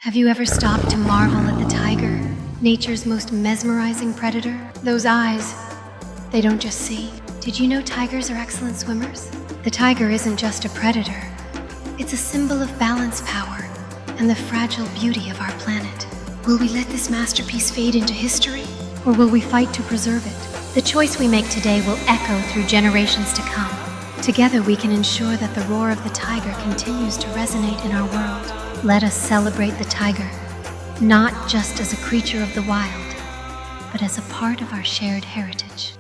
Have you ever stopped to marvel at the tiger, nature's most mesmerizing predator? Those eyes, they don't just see. Did you know tigers are excellent swimmers? The tiger isn't just a predator. It's a symbol of balance, power, and the fragile beauty of our planet. Will we let this masterpiece fade into history, or will we fight to preserve it? The choice we make today will echo through generations to come. Together we can ensure that the roar of the tiger continues to resonate in our world. Let us celebrate the tiger, not just as a creature of the wild, but as a part of our shared heritage.